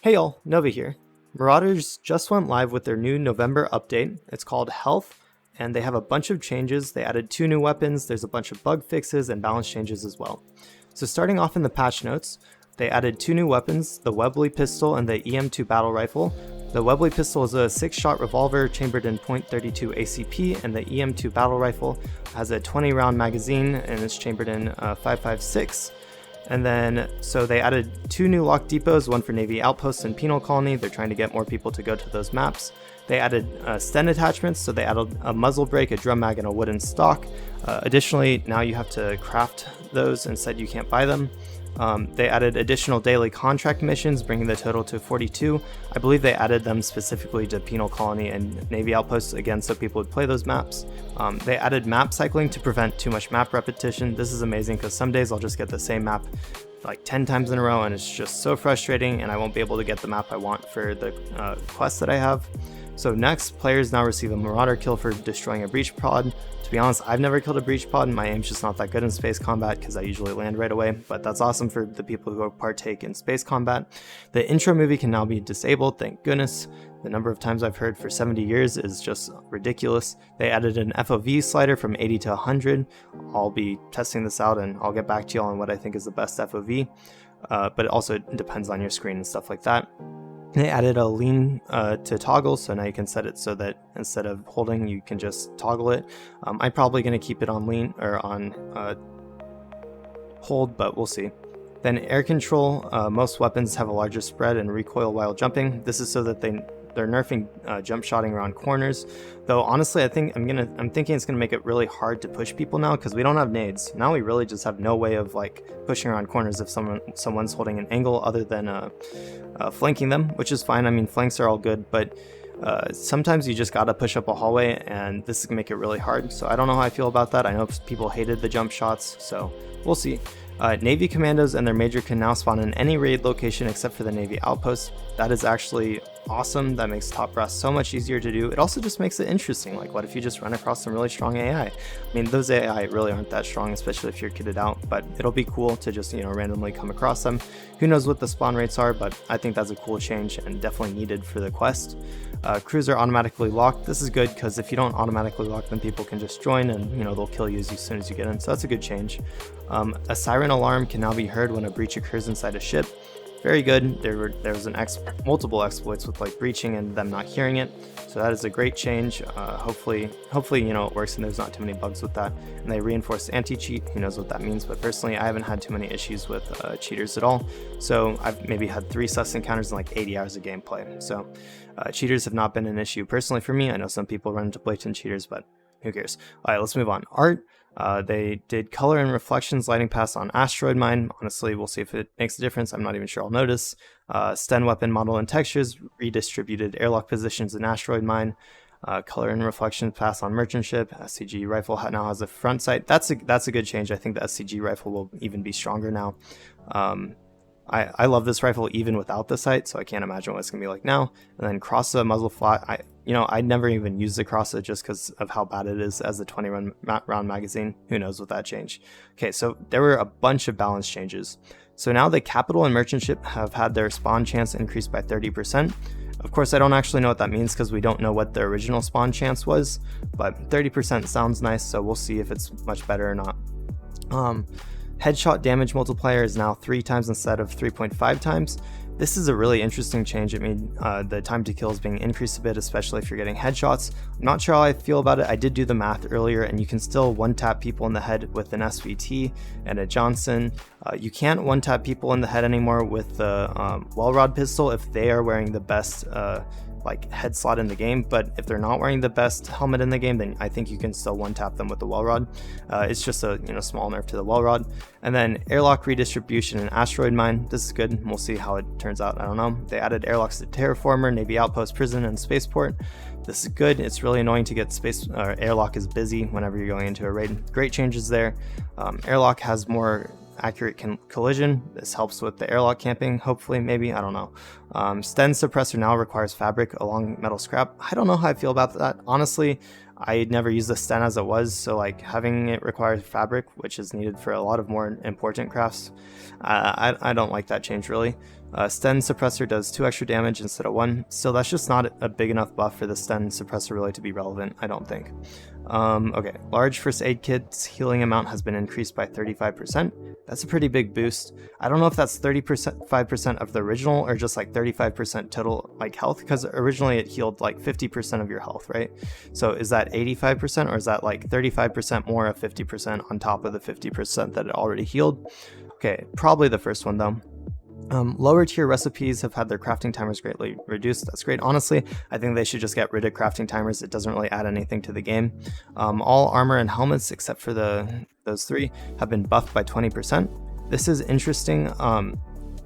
Hey y'all, Nova here. Marauders just went live with their new November update. It's called Health, and they have a bunch of changes. They added 2 new weapons, there's a bunch of bug fixes and balance changes as well. So starting off in the patch notes, they added 2 new weapons, the Webley pistol and the EM-2 battle rifle. The Webley pistol is a 6-shot revolver chambered in .32 ACP, and the EM-2 battle rifle has a 20-round magazine and it's chambered in 5.56. And then, so they added 2 new lock depots, one for Navy Outposts and Penal Colony. They're trying to get more people to go to those maps. They added Sten attachments, so they added a muzzle brake, a drum mag, and a wooden stock. Additionally, now you have to craft those, instead you can't buy them. They added additional daily contract missions, bringing the total to 42. I believe they added them specifically to Penal Colony and Navy Outposts, again, so people would play those maps. They added map cycling to prevent too much map repetition. This is amazing because some days I'll just get the same map like 10 times in a row and it's just so frustrating, and I won't be able to get the map I want for the quest that I have. So next, players now receive a Marauder kill for destroying a breach pod. To be honest, I've never killed a breach pod, and my aim's just not that good in space combat because I usually land right away, but that's awesome for the people who partake in space combat. The intro movie can now be disabled, thank goodness. The number of times I've heard for 70 years is just ridiculous. They added an FOV slider from 80 to 100. I'll be testing this out and I'll get back to you on what I think is the best FOV, but it also depends on your screen and stuff like that. They added a lean to toggle, so now you can set it so that instead of holding, you can just toggle it. I'm probably going to keep it on lean or on hold, but we'll see. Then air control, most weapons have a larger spread and recoil while jumping. This is so that they're nerfing jump shotting around corners. Though honestly, I'm thinking it's gonna make it really hard to push people now because we don't have nades. Now we really just have no way of like pushing around corners if someone's holding an angle other than flanking them, which is fine. I mean, flanks are all good, but sometimes you just gotta push up a hallway, and this is gonna make it really hard. So I don't know how I feel about that. I know people hated the jump shots, so we'll see. Navy commandos and their major can now spawn in any raid location except for the Navy outpost. That is actually awesome. That makes top brass so much easier to do. It also just makes it interesting. Like, what if you just run across some really strong AI? I mean, those AI really aren't that strong, especially if you're kitted out, but it'll be cool to just, randomly come across them. Who knows what the spawn rates are, but I think that's a cool change and definitely needed for the quest. Crews are automatically locked. This is good because if you don't automatically lock them, people can just join and they'll kill you as soon as you get in, so that's a good change. A siren alarm can now be heard when a breach occurs inside a ship. Very good. There was multiple exploits with like breaching and them not hearing it, so that is a great change. Hopefully it works and there's not too many bugs with that. And they reinforced anti-cheat. Who knows what that means, but personally I haven't had too many issues with cheaters at all. So I've maybe had 3 sus encounters in like 80 hours of gameplay. So cheaters have not been an issue personally for me. I know some people run into blatant cheaters, but who cares? All right, let's move on. Art. They did color and reflections lighting pass on asteroid mine. Honestly, we'll see if it makes a difference. I'm not even sure I'll notice. Sten weapon model and textures, redistributed airlock positions in asteroid mine. Color and reflection pass on merchant ship. SCG rifle now has a front sight. That's a good change. I think the SCG rifle will even be stronger now. I love this rifle even without the sight, so I can't imagine what it's gonna be like now. And then Crossa muzzle flat. I'd never even used the Crossa just because of how bad it is as a 20-round magazine. Who knows with that change? Okay, so there were a bunch of balance changes. So now the capital and merchant ship have had their spawn chance increased by 30%. Of course, I don't actually know what that means because we don't know what the original spawn chance was, but 30% sounds nice, so we'll see if it's much better or not. Headshot damage multiplier is now 3 times instead of 3.5 times. This is a really interesting change. I mean, the time to kill is being increased a bit, especially if you're getting headshots. I'm not sure how I feel about it. I did do the math earlier, and you can still one-tap people in the head with an SVT and a Johnson. You can't one-tap people in the head anymore with the well rod pistol if they are wearing the best head slot in the game, but if they're not wearing the best helmet in the game, then I think you can still one tap them with the well rod. It's just a small nerf to the well rod. And then airlock redistribution and asteroid mine. This is good. We'll see how it turns out. I don't know. They added airlocks to terraformer, Navy outpost, prison, and spaceport. This is good. It's really annoying to get airlock is busy whenever you're going into a raid. Great changes there. Airlock has more accurate collision. This helps with the airlock camping, hopefully, maybe, I don't know. Sten suppressor now requires fabric along metal scrap. I don't know how I feel about that. Honestly, I never used the Sten as it was, so like having it require fabric, which is needed for a lot of more important crafts, I don't like that change really. Sten suppressor does 2 extra damage instead of 1. Still, that's just not a big enough buff for the Sten suppressor really to be relevant, I don't think. Okay, large first aid kit's healing amount has been increased by 35%. That's a pretty big boost. I don't know if that's 5% of the original or just like 35% total like health, because originally it healed like 50% of your health, right? So is that 85% or is that like 35% more of 50% on top of the 50% that it already healed? Okay, probably the first one though. Lower tier recipes have had their crafting timers greatly reduced. That's great. Honestly, I think they should just get rid of crafting timers. It doesn't really add anything to the game. All armor and helmets, except for those 3, have been buffed by 20%. This is interesting.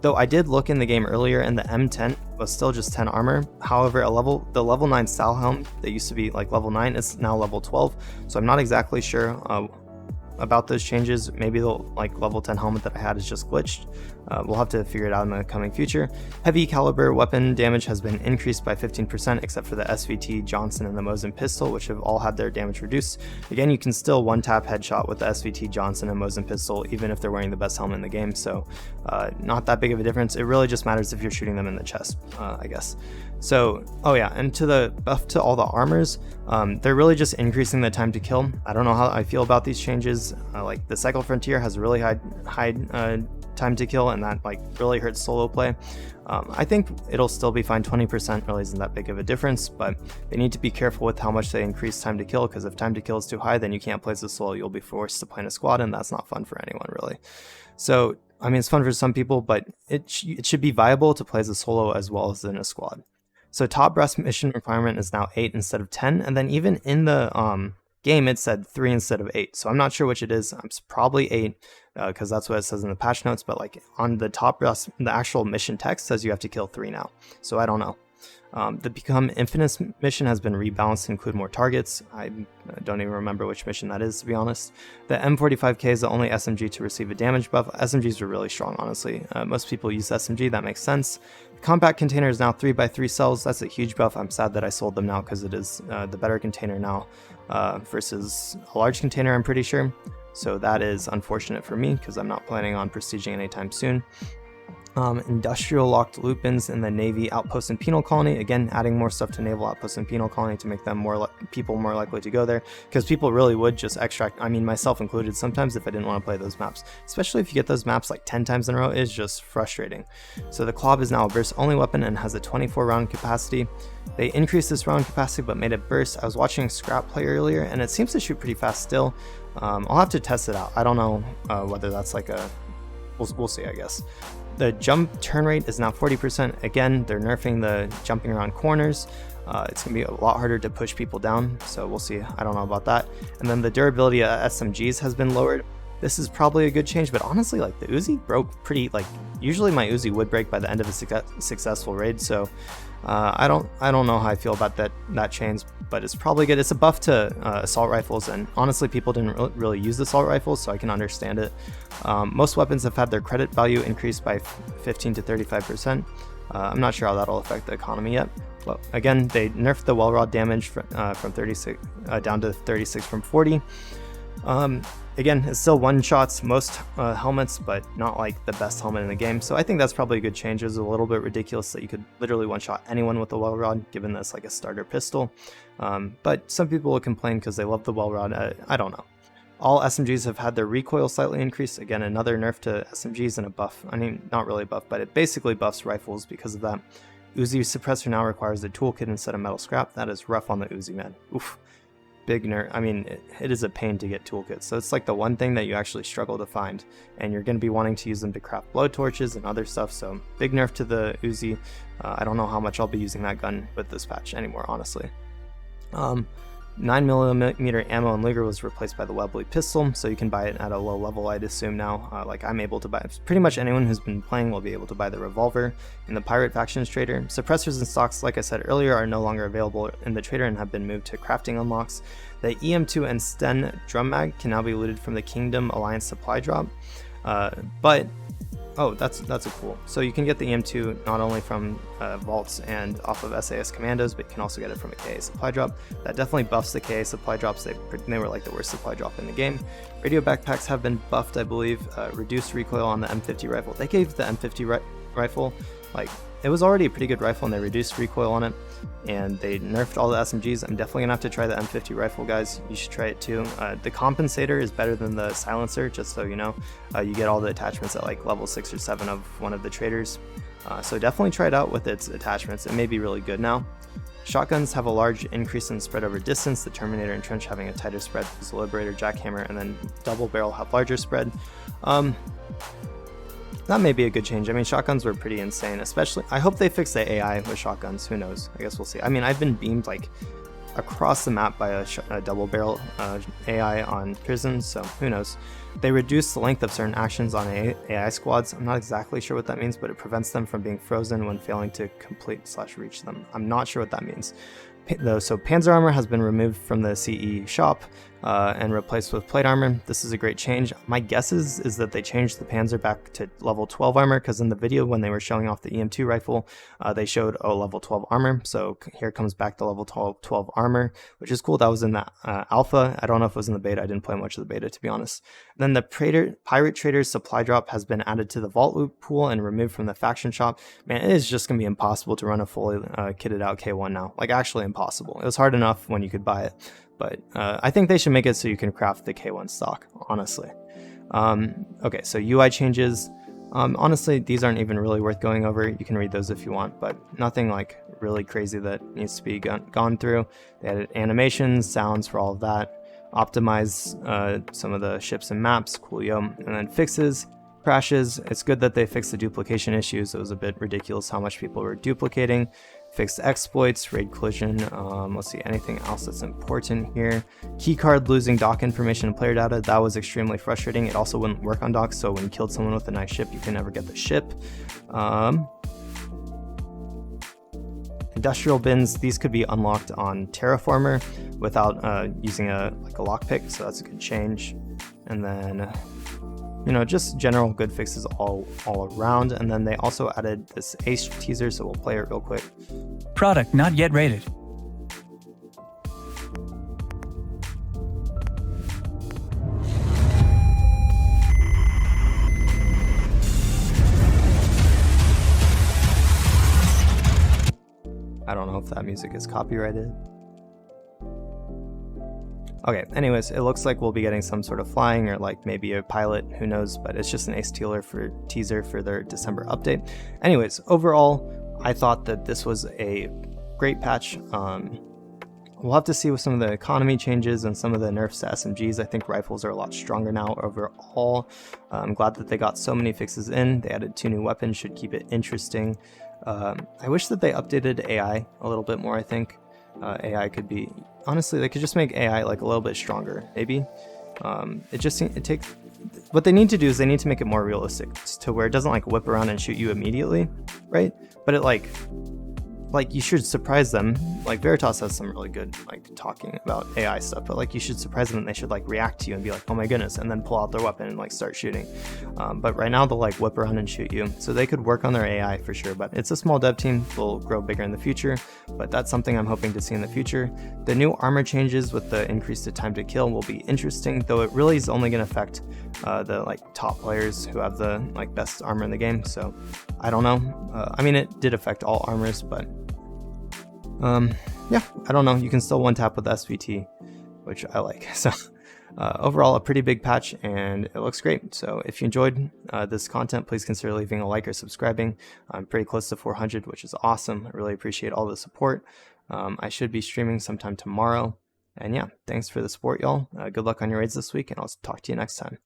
Though I did look in the game earlier and the M10 was still just 10 armor. However, the level 9 style helm that used to be like level 9 is now level 12. So I'm not exactly sure about those changes. Maybe the like level 10 helmet that I had is just glitched. We'll have to figure it out in the coming future. Heavy caliber weapon damage has been increased by 15%, except for the SVT, Johnson, and the Mosin pistol, which have all had their damage reduced. Again, you can still one-tap headshot with the SVT, Johnson, and Mosin pistol, even if they're wearing the best helmet in the game, so not that big of a difference. It really just matters if you're shooting them in the chest, I guess. So, oh yeah, and to the buff to all the armors, they're really just increasing the time to kill. I don't know how I feel about these changes. Like the Cycle Frontier has a really high time to kill, and that like really hurts solo play. I think it'll still be fine. 20% really isn't that big of a difference, but they need to be careful with how much they increase time to kill, because if time to kill is too high, then you can't play as a solo. You'll be forced to play in a squad, and that's not fun for anyone really. So I mean, it's fun for some people, but it should be viable to play as a solo as well as in a squad. So top brass mission requirement is now 8 instead of 10, and then even in the game it said 3 instead of 8. So I'm not sure which it is. It's probably 8 because that's what it says in the patch notes. But like on the top brass, the actual mission text says you have to kill 3 now. So I don't know. The Become Infinite mission has been rebalanced to include more targets. I don't even remember which mission that is, to be honest. The M45K is the only SMG to receive a damage buff. SMGs are really strong, honestly. Most people use SMG, that makes sense. The compact container is now 3x3 cells. That's a huge buff. I'm sad that I sold them now, because it is the better container now versus a large container, I'm pretty sure. So that is unfortunate for me, because I'm not planning on prestiging anytime soon. Industrial locked loop-ins in the Navy Outpost and Penal Colony. Again, adding more stuff to Naval Outpost and Penal Colony to make them people more likely to go there, because people really would just extract, I mean myself included, sometimes if I didn't want to play those maps, especially if you get those maps like 10 times in a row, is just frustrating. So the Club is now a burst only weapon and has a 24 round capacity. They increased this round capacity but made it burst. I was watching Scrap play earlier and it seems to shoot pretty fast still. I'll have to test it out. I don't know whether that's like a, we'll see, I guess. The jump turn rate is now 40%. Again, they're nerfing the jumping around corners. It's going to be a lot harder to push people down, so we'll see. I don't know about that. And then the durability of SMGs has been lowered. This is probably a good change, but honestly, like the Uzi broke pretty, like usually my Uzi would break by the end of a successful raid, so I don't know how I feel about that change, but it's probably good. It's a buff to assault rifles, and honestly people didn't really use assault rifles, so I can understand it. Most weapons have had their credit value increased by 15 to 35%. I'm not sure how that'll affect the economy yet. But again, they nerfed the well rod damage from 36 down to 36 from 40. Again, it still one-shots most helmets, but not like the best helmet in the game. So I think that's probably a good change. It was a little bit ridiculous that you could literally one-shot anyone with the well rod, given this like a starter pistol. But some people will complain because they love the well rod. I don't know. All SMGs have had their recoil slightly increased. Again, another nerf to SMGs and a buff. I mean, not really a buff, but it basically buffs rifles because of that. Uzi suppressor now requires a toolkit instead of metal scrap. That is rough on the Uzi, man. Oof. Big nerf. I mean, it is a pain to get toolkits, so it's like the one thing that you actually struggle to find, and you're going to be wanting to use them to craft blowtorches and other stuff. So big nerf to the Uzi. I don't know how much I'll be using that gun with this patch anymore, honestly. 9mm ammo and Luger was replaced by the Webley pistol, so you can buy it at a low level, I'd assume now. Like I'm able to buy it. Pretty much anyone who's been playing will be able to buy the revolver in the Pirate Factions trader. Suppressors and stocks, like I said earlier, are no longer available in the trader and have been moved to crafting unlocks. The EM-2 and Sten drum mag can now be looted from the Kingdom Alliance supply drop, but Oh, that's a cool. So you can get the EM-2 not only from vaults and off of SAS commandos, but you can also get it from a KA supply drop. That definitely buffs the KA supply drops. They were like the worst supply drop in the game. Radio backpacks have been buffed, I believe. Reduced recoil on the M50 rifle. They gave the M50 rifle, like, it was already a pretty good rifle, and they reduced recoil on it, and they nerfed all the SMGs. I'm definitely gonna have to try the M50 rifle, guys. You should try it too. The compensator is better than the silencer, just so you know. You get all the attachments at like level 6 or 7 of one of the traders. So definitely try it out with its attachments. It may be really good now. Shotguns have a large increase in spread over distance, the Terminator and Trench having a tighter spread, the Liberator, Jackhammer, and then double barrel have larger spread. That may be a good change. I mean, shotguns were pretty insane, especially, I hope they fix the AI with shotguns. Who knows? I guess we'll see. I mean, I've been beamed like across the map by a double barrel AI on prisons, so who knows. They reduce the length of certain actions on AI squads. I'm not exactly sure what that means, but it prevents them from being frozen when failing to complete/reach them. I'm not sure what that means. So Panzer Armor has been removed from the CE shop and replaced with plate armor. This is a great change. My guess is that they changed the Panzer back to level 12 armor, because in the video when they were showing off the EM-2 rifle, they showed level 12 armor. So here comes back to level 12 armor, which is cool. That was in the alpha. I don't know if it was in the beta. I didn't play much of the beta, to be honest. Then the Pirate Trader's supply drop has been added to the vault loot pool and removed from the faction shop. Man, it is just going to be impossible to run a fully kitted out K1 now. Like, actually impossible. It was hard enough when you could buy it. But I think they should make it so you can craft the K1 stock, honestly. Okay, so UI changes. Honestly, these aren't even really worth going over. You can read those if you want, but nothing like really crazy that needs to be gone through. They added animations, sounds for all of that. Optimize some of the ships and maps, coolio. And then fixes, crashes. It's good that they fixed the duplication issues. It was a bit ridiculous how much people were duplicating. Fixed exploits, raid collision. Let's see, anything else that's important here. Keycard losing dock information and player data. That was extremely frustrating. It also wouldn't work on docks, so when you killed someone with a nice ship, you can never get the ship. Industrial bins, these could be unlocked on Terraformer without using a lockpick, so that's a good change. And then, you know, just general good fixes all around. And then they also added this Ace teaser, so we'll play it real quick. Product not yet rated. I don't know if that music is copyrighted. Okay, anyways, it looks like we'll be getting some sort of flying or like maybe a pilot, who knows, but it's just an Ace teaser for their December update. Anyways, overall, I thought that this was a great patch. We'll have to see with some of the economy changes and some of the nerfs to SMGs. I think rifles are a lot stronger now overall. I'm glad that they got so many fixes in. They added 2 new weapons, should keep it interesting. I wish that they updated AI a little bit more, I think. AI could be, honestly, they could just make AI like a little bit stronger, maybe. It takes, what they need to do is they need to make it more realistic to where it doesn't like whip around and shoot you immediately, right? But it like you should surprise them. Like Veritas has some really good like talking about AI stuff, but like you should surprise them and they should like react to you and be like, oh my goodness, and then pull out their weapon and like start shooting. But right now they'll like whip around and shoot you. So they could work on their AI for sure, but it's a small dev team. They'll grow bigger in the future, but that's something I'm hoping to see in the future. The new armor changes with the increase to time to kill will be interesting, though it really is only going to affect the like top players who have the like best armor in the game. So I don't know. I mean, it did affect all armors, but yeah, I don't know. You can still one tap with SVT, which I like. So overall, a pretty big patch, and it looks great. So if you enjoyed this content, please consider leaving a like or subscribing. I'm pretty close to 400, which is awesome. I really appreciate all the support. I should be streaming sometime tomorrow. And yeah, thanks for the support, y'all. Good luck on your raids this week, and I'll talk to you next time.